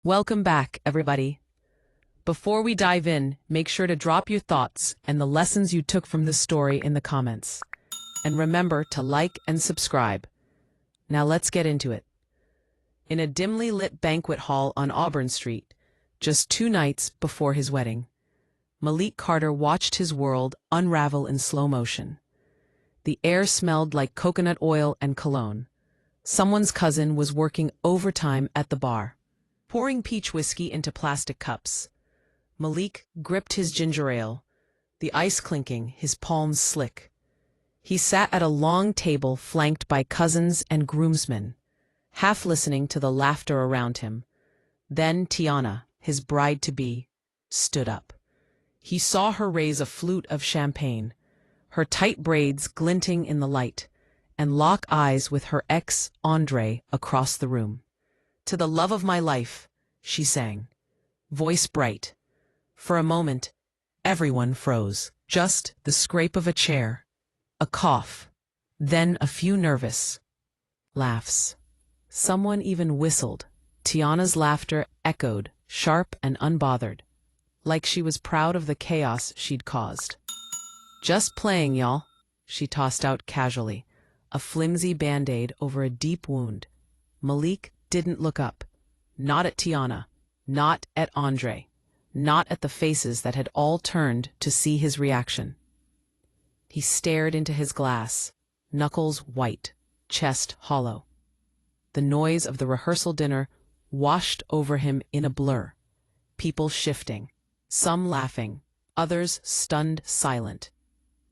Welcome back, everybody. Before we dive in, make sure to drop your thoughts and the lessons you took from the story in the comments. And remember to like and subscribe. Now let's get into it. In a dimly lit banquet hall on Auburn Street, just 2 nights before his wedding, Malik Carter watched his world unravel in slow motion. The air smelled like coconut oil and cologne. Someone's cousin was working overtime at the bar, pouring peach whiskey into plastic cups. Malik gripped his ginger ale, the ice clinking, his palms slick. He sat at a long table flanked by cousins and groomsmen, half listening to the laughter around him. Then Tiana, his bride-to-be, stood up. He saw her raise a flute of champagne, her tight braids glinting in the light, and lock eyes with her ex, Andre, across the room. "To the love of my life," she sang, voice bright. For a moment, everyone froze. Just the scrape of a chair, a cough, then a few nervous laughs. Someone even whistled. Tiana's laughter echoed, sharp and unbothered, like she was proud of the chaos she'd caused. "Just playing, y'all," she tossed out casually, a flimsy band-aid over a deep wound. Malik didn't look up. Not at Tiana, not at Andre, not at the faces that had all turned to see his reaction. He stared into his glass, knuckles white, chest hollow. The noise of the rehearsal dinner washed over him in a blur. People shifting, some laughing, others stunned silent.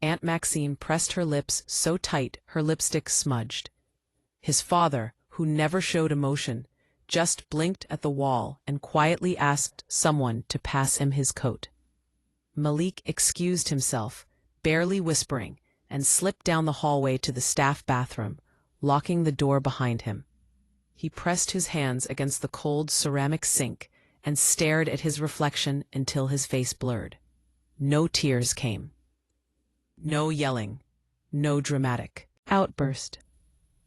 Aunt Maxine pressed her lips so tight her lipstick smudged. His father, who never showed emotion, just blinked at the wall and quietly asked someone to pass him his coat. Malik excused himself, barely whispering, and slipped down the hallway to the staff bathroom, locking the door behind him. He pressed his hands against the cold ceramic sink and stared at his reflection until his face blurred. No tears came. No yelling. No dramatic outburst.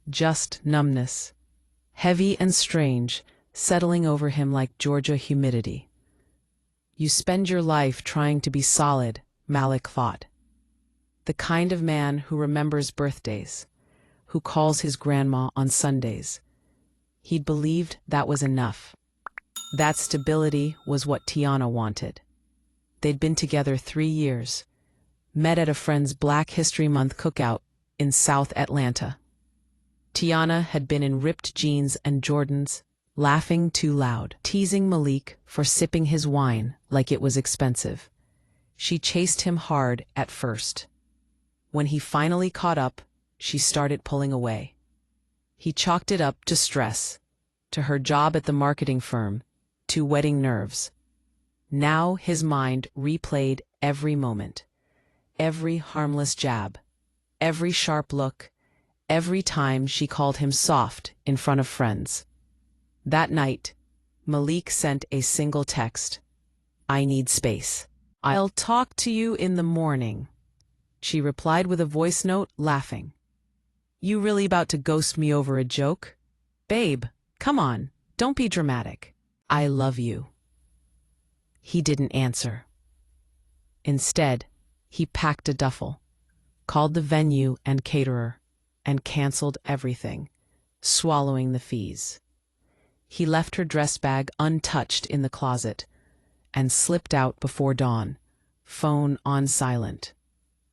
Just numbness, heavy and strange, settling over him like Georgia humidity. You spend your life trying to be solid, Malik thought. The kind of man who remembers birthdays, who calls his grandma on Sundays. He'd believed that was enough. That stability was what Tiana wanted. They'd been together 3 years, met at a friend's Black History Month cookout in South Atlanta. Tiana had been in ripped jeans and Jordans, laughing too loud, teasing Malik for sipping his wine like it was expensive. She chased him hard at first. When he finally caught up, she started pulling away. He chalked it up to stress, to her job at the marketing firm, to wedding nerves. Now his mind replayed every moment, every harmless jab, every sharp look, every time she called him soft in front of friends. That night, Malik sent a single text. "I need space. I'll talk to you in the morning." She replied with a voice note, laughing. "You really about to ghost me over a joke? Babe, come on, don't be dramatic. I love you." He didn't answer. Instead, he packed a duffel, called the venue and caterer, and canceled everything, swallowing the fees. He left her dress bag untouched in the closet and slipped out before dawn, phone on silent,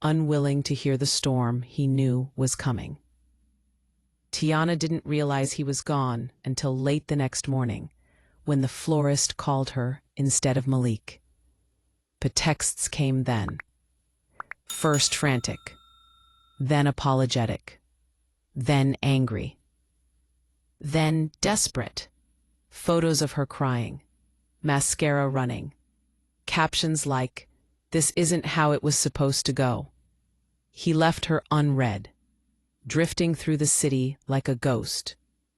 unwilling to hear the storm he knew was coming. Tiana didn't realize he was gone until late the next morning, when the florist called her instead of Malik. But texts came then. First frantic, then apologetic, then angry, then desperate. Photos of her crying, mascara running, captions like, "This isn't how it was supposed to go." He left her unread, drifting through the city like a ghost,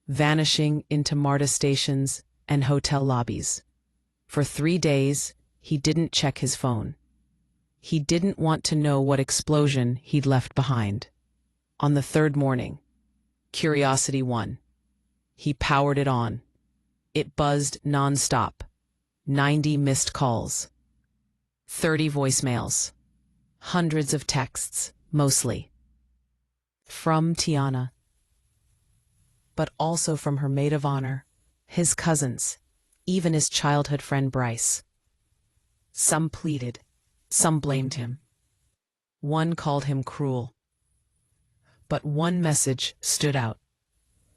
vanishing into MARTA stations and hotel lobbies. For 3 days, he didn't check his phone. He didn't want to know what explosion he'd left behind. On the 3rd morning, curiosity won. He powered it on. It buzzed non-stop. 90 missed calls. 30 voicemails. Hundreds of texts, mostly from Tiana, but also from her maid of honor, his cousins, even his childhood friend Bryce. Some pleaded, some blamed him. One called him cruel. But one message stood out.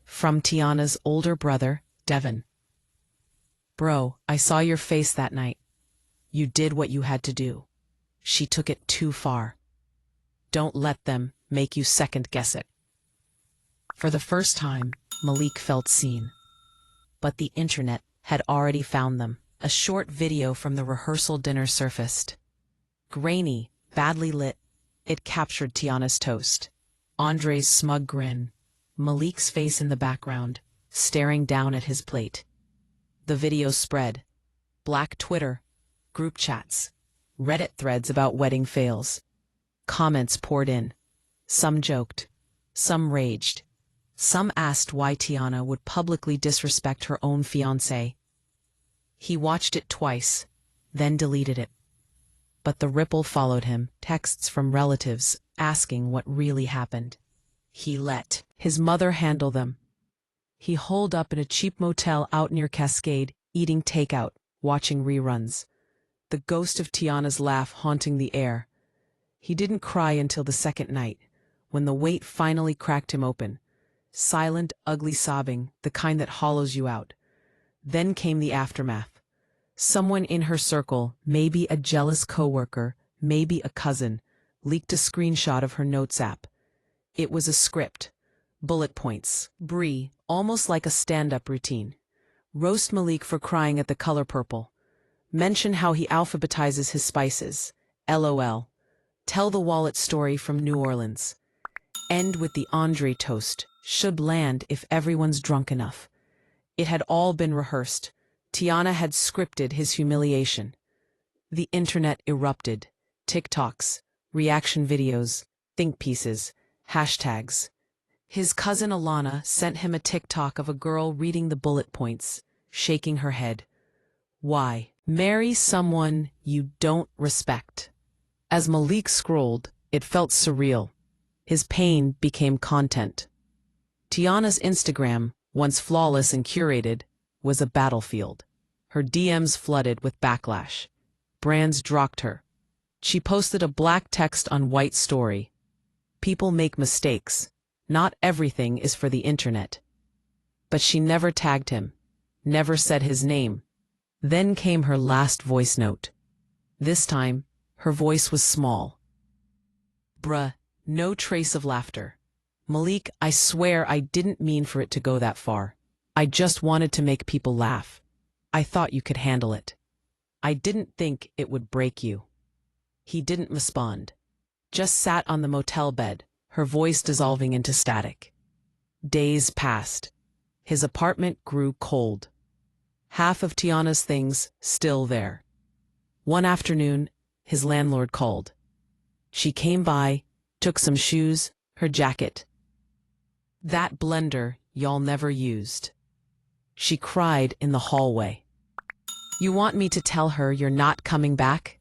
From Tiana's older brother, Devin. "Bro, I saw your face that night. You did what you had to do. She took it too far. Don't let them make you second-guess it." For the first time, Malik felt seen. But the internet had already found them. A short video from the rehearsal dinner surfaced. Grainy, badly lit, it captured Tiana's toast. Andre's smug grin. Malik's face in the background, staring down at his plate. The video spread. Black Twitter, group chats, Reddit threads about wedding fails. Comments poured in. Some joked. Some raged. Some asked why Tiana would publicly disrespect her own fiancé. He watched it twice, then deleted it. But the ripple followed him, texts from relatives asking what really happened. He let his mother handle them. He holed up in a cheap motel out near Cascade, eating takeout, watching reruns. The ghost of Tiana's laugh haunting the air. He didn't cry until the second night, when the weight finally cracked him open. Silent, ugly sobbing, the kind that hollows you out. Then came the aftermath. Someone in her circle, maybe a jealous coworker, maybe a cousin, leaked a screenshot of her notes app. It was a script. Bullet points. Brie, almost like a stand-up routine. Roast Malik for crying at the color purple. Mention how he alphabetizes his spices. LOL. Tell the wallet story from New Orleans. End with the Andre toast. Should land if everyone's drunk enough. It had all been rehearsed. Tiana had scripted his humiliation. The internet erupted. TikToks, reaction videos, think pieces, hashtags. His cousin Alana sent him a TikTok of a girl reading the bullet points, shaking her head. Why? Marry someone you don't respect. As Malik scrolled, it felt surreal. His pain became content. Tiana's Instagram, once flawless and curated, was a battlefield. Her DMs flooded with backlash. Brands dropped her. She posted a black text on white story. People make mistakes. Not everything is for the internet. But she never tagged him, never said his name. Then came her last voice note. This time, her voice was small. Bruh, no trace of laughter. Malik, I swear I didn't mean for it to go that far. I just wanted to make people laugh. I thought you could handle it. I didn't think it would break you. He didn't respond. Just sat on the motel bed, her voice dissolving into static. Days passed. His apartment grew cold. Half of Tiana's things still there. One afternoon, his landlord called. She came by, took some shoes, her jacket. That blender y'all never used. She cried in the hallway. You want me to tell her you're not coming back?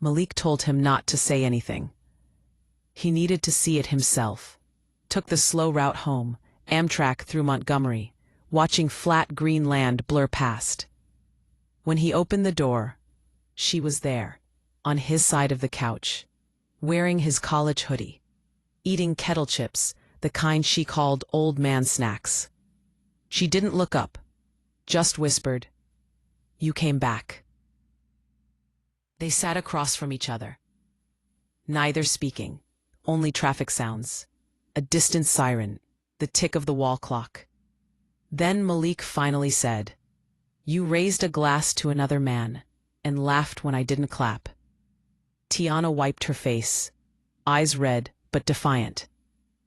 Malik told him not to say anything. He needed to see it himself. Took the slow route home, Amtrak through Montgomery, watching flat green land blur past. When he opened the door, she was there, on his side of the couch, wearing his college hoodie, eating kettle chips, the kind she called old man snacks. She didn't look up, just whispered, "You came back." They sat across from each other, neither speaking, only traffic sounds, a distant siren, the tick of the wall clock. Then Malik finally said, "You raised a glass to another man and laughed when I didn't clap." Tiana wiped her face, eyes red but defiant.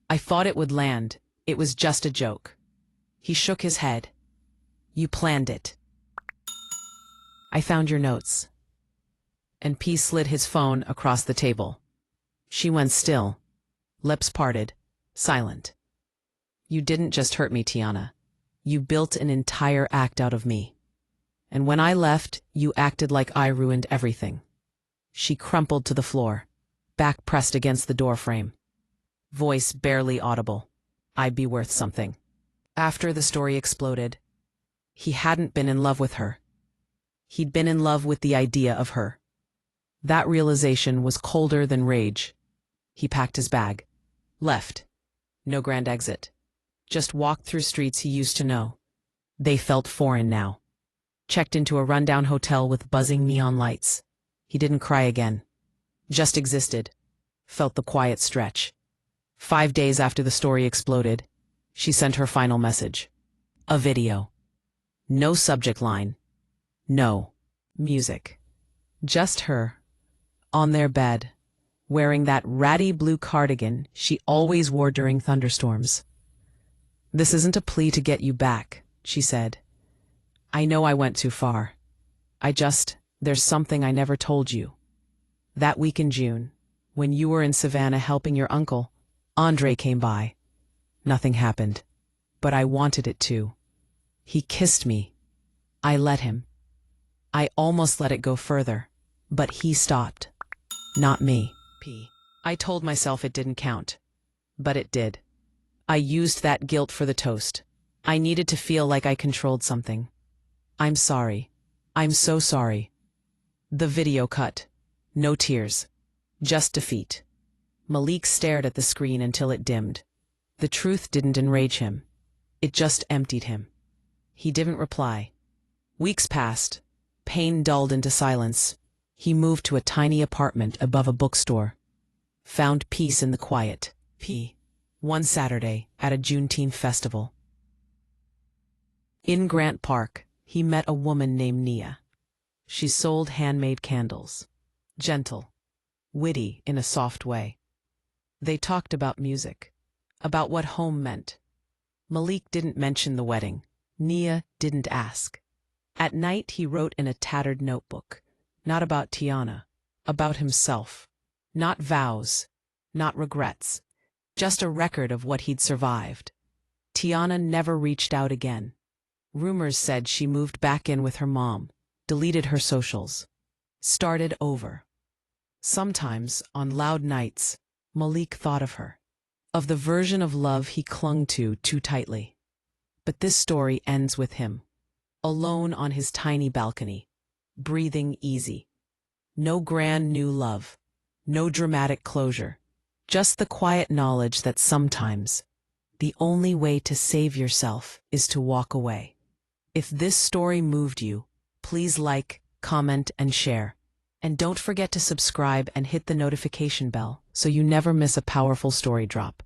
"I thought it would land. It was just a joke." He shook his head. "You planned it." "I found your notes." And P slid his phone across the table. She went still, lips parted, silent. "You didn't just hurt me, Tiana. You built an entire act out of me. And when I left, you acted like I ruined everything." She crumpled to the floor, back pressed against the door frame. Voice barely audible. "I'd be worth something." After the story exploded, he hadn't been in love with her. He'd been in love with the idea of her. That realization was colder than rage. He packed his bag. Left. No grand exit. Just walked through streets he used to know. They felt foreign now. Checked into a rundown hotel with buzzing neon lights. He didn't cry again. Just existed. Felt the quiet stretch. 5 days after the story exploded, she sent her final message. A video. No subject line. No music. Just her, on their bed, wearing that ratty blue cardigan she always wore during thunderstorms. "This isn't a plea to get you back," she said. "I know I went too far. There's something I never told you. That week in June, when you were in Savannah helping your uncle, Andre came by. Nothing happened, but I wanted it to. He kissed me. I let him. I almost let it go further, but he stopped. Not me. I told myself it didn't count, but it did. I used that guilt for the toast. I needed to feel like I controlled something. I'm sorry. I'm so sorry." The video cut. No tears. Just defeat. Malik stared at the screen until it dimmed. The truth didn't enrage him. It just emptied him. He didn't reply. Weeks passed. Pain dulled into silence. He moved to a tiny apartment above a bookstore. Found peace in the quiet. One Saturday, at a Juneteenth festival. In Grant Park, he met a woman named Nia. She sold handmade candles. Gentle. Witty in a soft way. They talked about music. About what home meant. Malik didn't mention the wedding. Nia didn't ask. At night he wrote in a tattered notebook. Not about Tiana. About himself. Not vows. Not regrets. Just a record of what he'd survived. Tiana never reached out again. Rumors said she moved back in with her mom, deleted her socials, started over. Sometimes, on loud nights, Malik thought of her, of the version of love he clung to too tightly. But this story ends with him, alone on his tiny balcony, breathing easy. No grand new love, no dramatic closure, just the quiet knowledge that sometimes the only way to save yourself is to walk away. If this story moved you, please like, comment, and share. And don't forget to subscribe and hit the notification bell so you never miss a powerful story drop.